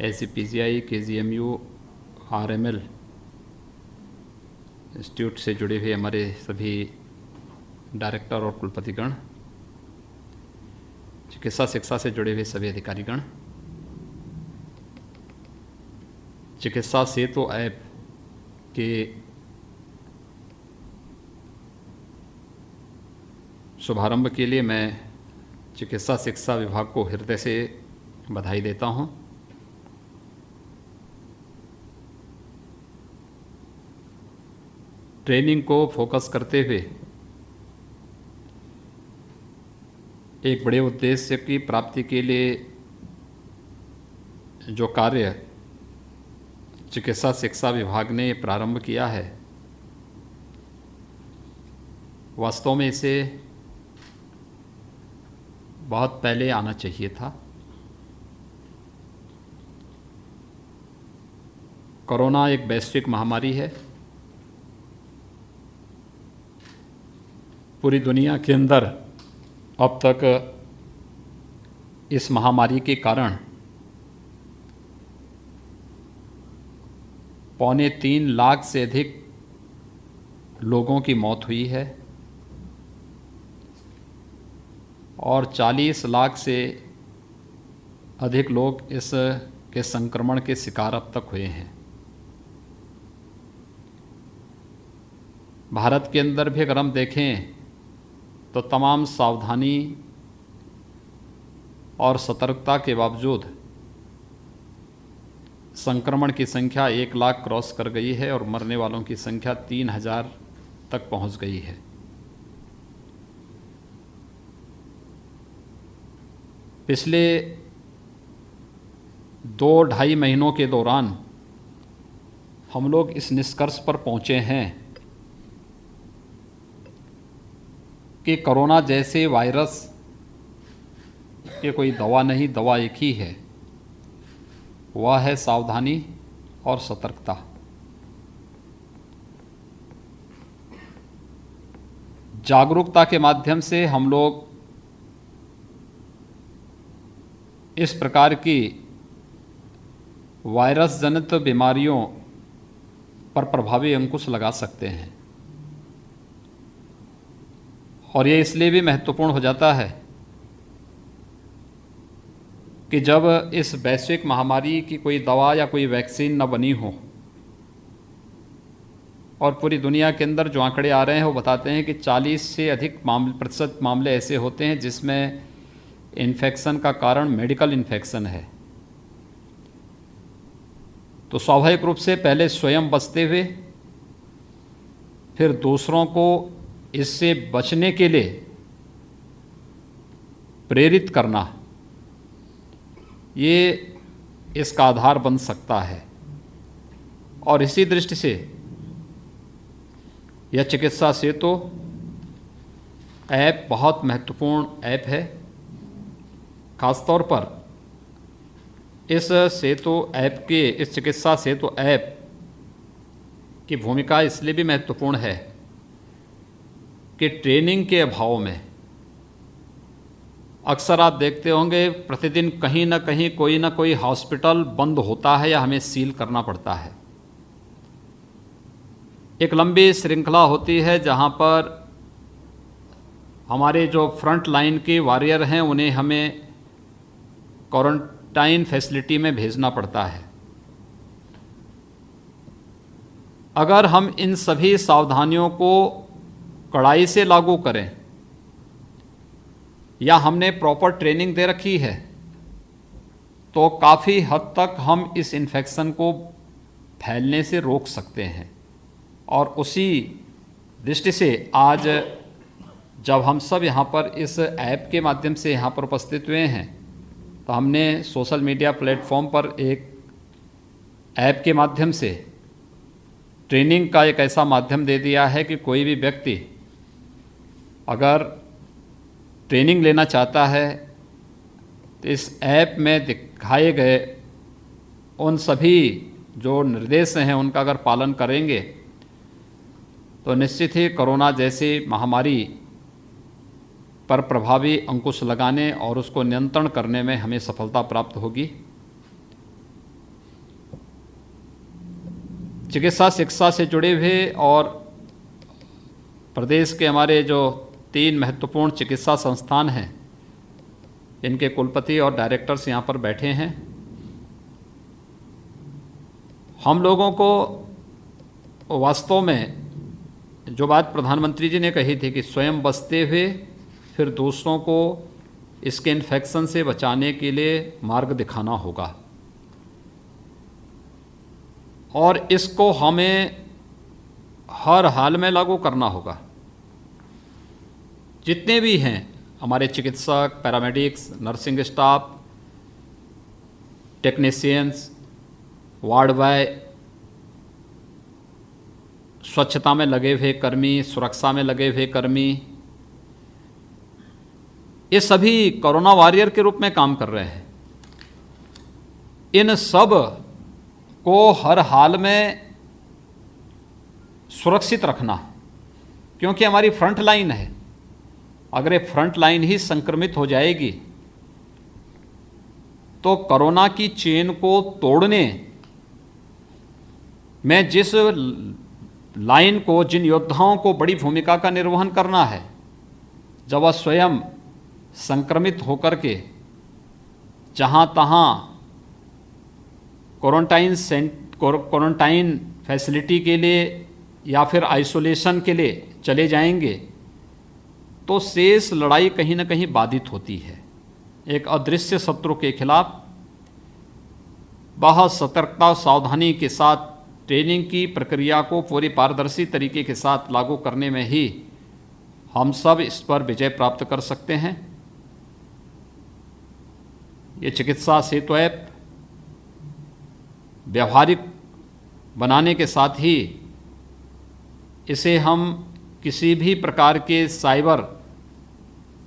ACPGI KGMU RML institute से जुड़े हुए हमारे सभी डायरेक्टर और कुलपतिगण, चिकित्सा शिक्षा से जुड़े हुए सभी अधिकारीगण, चिकित्सा सेतु ऐप के शुभारंभ के लिए मैं चिकित्सा शिक्षा विभाग को हृदय से बधाई देता हूं। ट्रेनिंग को फोकस करते हुए एक बड़े उद्देश्य की प्राप्ति के लिए जो कार्य चिकित्सा शिक्षा विभाग ने प्रारंभ किया है, वास्तव में इसे बहुत पहले आना चाहिए था। कोरोना एक वैश्विक महामारी है। पूरी दुनिया के अंदर अब तक इस महामारी के कारण 3.25 लाख से अधिक लोगों की मौत हुई है और 40 लाख से अधिक लोग इस के संक्रमण के शिकार अब तक हुए हैं। भारत के अंदर भी अगर हम देखें तो तमाम सावधानी और सतर्कता के बावजूद संक्रमण की संख्या 1 लाख क्रॉस कर गई है और मरने वालों की संख्या 3000 तक पहुंच गई है। पिछले 2-2.5 महीनों के दौरान हम लोग इस निष्कर्ष पर पहुंचे हैं कि कोरोना जैसे वायरस की कोई दवा नहीं, दवा एक ही है, वह है सावधानी और सतर्कता। जागरूकता के माध्यम से हम लोग इस प्रकार की वायरस जनित बीमारियों पर प्रभावी अंकुश लगा सकते हैं। और ये इसलिए भी महत्वपूर्ण हो जाता है कि जब इस वैश्विक महामारी की कोई दवा या कोई वैक्सीन न बनी हो और पूरी दुनिया के अंदर जो आंकड़े आ रहे हैं वो बताते हैं कि 40 से अधिक प्रतिशत मामले ऐसे होते हैं जिसमें इन्फेक्शन का कारण मेडिकल इन्फेक्शन है। तो स्वाभाविक रूप से पहले स्वयं बचते हुए फिर दूसरों को इससे बचने के लिए प्रेरित करना, ये इसका आधार बन सकता है। और इसी दृष्टि से यह चिकित्सा सेतु ऐप बहुत महत्वपूर्ण ऐप है। खासतौर पर इस चिकित्सा सेतु ऐप की भूमिका इसलिए भी महत्वपूर्ण है कि ट्रेनिंग के अभाव में अक्सर आप देखते होंगे प्रतिदिन कहीं ना कहीं कोई ना कोई हॉस्पिटल बंद होता है या हमें सील करना पड़ता है। एक लंबी श्रृंखला होती है जहां पर हमारे जो फ्रंट लाइन के वॉरियर हैं उन्हें हमें क्वारंटाइन फैसिलिटी में भेजना पड़ता है। अगर हम इन सभी सावधानियों को कड़ाई से लागू करें या हमने प्रॉपर ट्रेनिंग दे रखी है तो काफ़ी हद तक हम इस इन्फेक्शन को फैलने से रोक सकते हैं। और उसी दृष्टि से आज जब हम सब यहाँ पर इस ऐप के माध्यम से यहाँ पर उपस्थित हुए हैं तो हमने सोशल मीडिया प्लेटफॉर्म पर एक ऐप के माध्यम से ट्रेनिंग का एक ऐसा माध्यम दे दिया है कि कोई भी व्यक्ति अगर ट्रेनिंग लेना चाहता है तो इस ऐप में दिखाए गए उन सभी जो निर्देश हैं उनका अगर पालन करेंगे तो निश्चित ही कोरोना जैसी महामारी पर प्रभावी अंकुश लगाने और उसको नियंत्रण करने में हमें सफलता प्राप्त होगी। चिकित्सा शिक्षा से जुड़े हुए और प्रदेश के हमारे जो 3 महत्वपूर्ण चिकित्सा संस्थान हैं, इनके कुलपति और डायरेक्टर्स यहाँ पर बैठे हैं। हम लोगों को वास्तव में जो बात प्रधानमंत्री जी ने कही थी कि स्वयं बचते हुए फिर दूसरों को इसके इन्फेक्शन से बचाने के लिए मार्ग दिखाना होगा, और इसको हमें हर हाल में लागू करना होगा। जितने भी हैं हमारे चिकित्सक, paramedics, nursing staff, technicians, ward boy, स्वच्छता में लगे हुए कर्मी, सुरक्षा में लगे हुए कर्मी, ये सभी कोरोना वॉरियर के रूप में काम कर रहे हैं। इन सब को हर हाल में सुरक्षित रखना, क्योंकि हमारी फ्रंट लाइन है। अगर ये फ्रंट लाइन ही संक्रमित हो जाएगी तो कोरोना की चेन को तोड़ने में जिस लाइन को, जिन योद्धाओं को बड़ी भूमिका का निर्वहन करना है, जब वह स्वयं संक्रमित होकर के जहां तहां क्वारंटाइन फैसिलिटी के लिए या फिर आइसोलेशन के लिए चले जाएंगे, तो शेष लड़ाई कहीं ना कहीं बाधित होती है। एक अदृश्य शत्रु के खिलाफ बहुत सतर्कता और सावधानी के साथ ट्रेनिंग की प्रक्रिया को पूरी पारदर्शी तरीके के साथ लागू करने में ही हम सब इस पर विजय प्राप्त कर सकते हैं। ये चिकित्सा सेतु ऐप व्यावहारिक बनाने के साथ ही इसे हम किसी भी प्रकार के साइबर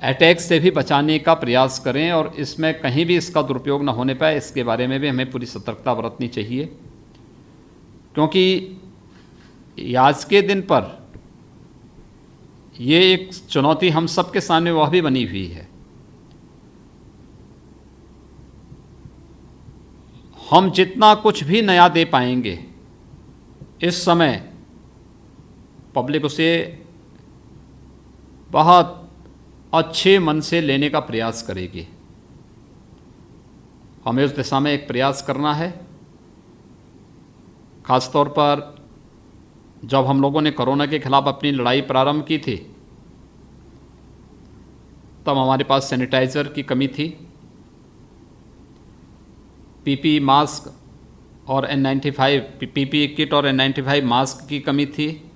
अटैक से भी बचाने का प्रयास करें, और इसमें कहीं भी इसका दुरुपयोग न होने पाए, इसके बारे में भी हमें पूरी सतर्कता बरतनी चाहिए। क्योंकि आज के दिन पर ये एक चुनौती हम सबके सामने वह भी बनी हुई है। हम जितना कुछ भी नया दे पाएंगे, इस समय पब्लिक उसे बहुत अच्छे मन से लेने का प्रयास करेगी। हमें उस दिशा में एक प्रयास करना है। ख़ास तौर पर जब हम लोगों ने कोरोना के खिलाफ अपनी लड़ाई प्रारंभ की थी, तब हमारे पास सैनिटाइज़र की कमी थी, पीपी मास्क और N95 पीपी किट और N95 मास्क की कमी थी।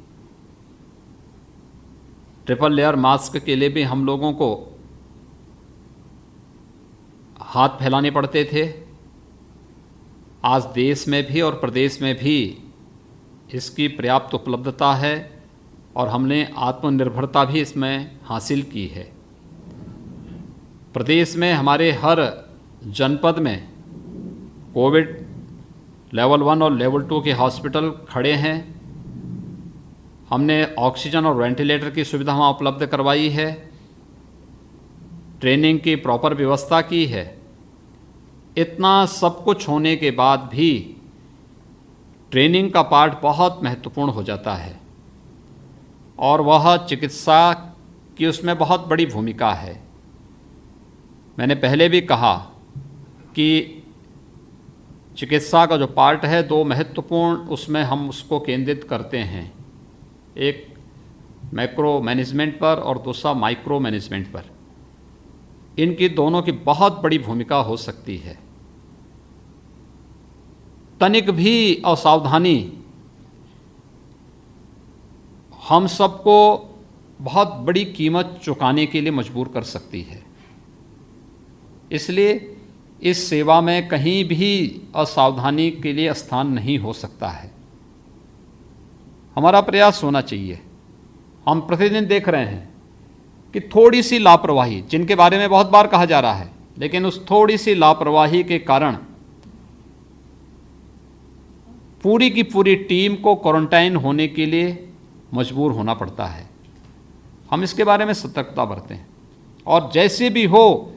ट्रिपल लेयर मास्क के लिए भी हम लोगों को हाथ फैलाने पड़ते थे। आज देश में भी और प्रदेश में भी इसकी पर्याप्त उपलब्धता है और हमने आत्मनिर्भरता भी इसमें हासिल की है। प्रदेश में हमारे हर जनपद में कोविड लेवल 1 और लेवल 2 के हॉस्पिटल खड़े हैं। हमने ऑक्सीजन और वेंटिलेटर की सुविधा वहाँ उपलब्ध करवाई है, ट्रेनिंग की प्रॉपर व्यवस्था की है। इतना सब कुछ होने के बाद भी ट्रेनिंग का पार्ट बहुत महत्वपूर्ण हो जाता है, और वह चिकित्सा की उसमें बहुत बड़ी भूमिका है। मैंने पहले भी कहा कि चिकित्सा का जो पार्ट है, 2 महत्वपूर्ण उसमें हम उसको केंद्रित करते हैं, एक मैक्रो मैनेजमेंट पर और दूसरा माइक्रो मैनेजमेंट पर। इनकी दोनों की बहुत बड़ी भूमिका हो सकती है। तनिक भी असावधानी हम सबको बहुत बड़ी कीमत चुकाने के लिए मजबूर कर सकती है। इसलिए इस सेवा में कहीं भी असावधानी के लिए स्थान नहीं हो सकता है। हमारा प्रयास होना चाहिए। हम प्रतिदिन देख रहे हैं कि थोड़ी सी लापरवाही, जिनके बारे में बहुत बार कहा जा रहा है, लेकिन उस थोड़ी सी लापरवाही के कारण पूरी की पूरी टीम को क्वारंटाइन होने के लिए मजबूर होना पड़ता है। हम इसके बारे में सतर्कता बरतें, और जैसे भी हो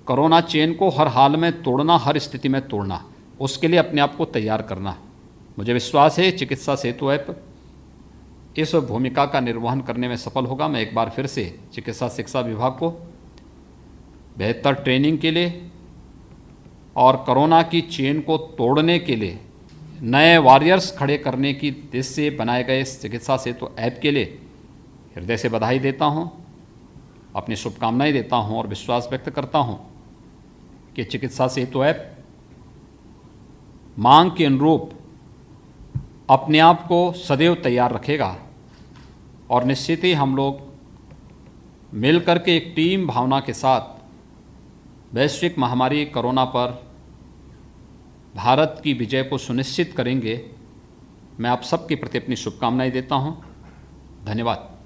कोरोना चेन को हर हाल में तोड़ना, हर स्थिति में तोड़ना, उसके लिए अपने आप को तैयार करना। मुझे विश्वास है चिकित्सा सेतु ऐप इस भूमिका का निर्वहन करने में सफल होगा। मैं एक बार फिर से चिकित्सा शिक्षा विभाग को बेहतर ट्रेनिंग के लिए और कोरोना की चेन को तोड़ने के लिए नए वॉरियर्स खड़े करने की दिशा से बनाए गए इस चिकित्सा सेतु ऐप के लिए हृदय से बधाई देता हूं, अपनी शुभकामनाएं देता हूं और विश्वास व्यक्त करता हूं कि चिकित्सा सेतु ऐप मांग के अनुरूप अपने आप को सदैव तैयार रखेगा और निश्चित ही हम लोग मिलकर के एक टीम भावना के साथ वैश्विक महामारी कोरोना पर भारत की विजय को सुनिश्चित करेंगे। मैं आप सबके प्रति अपनी शुभकामनाएं देता हूं। धन्यवाद।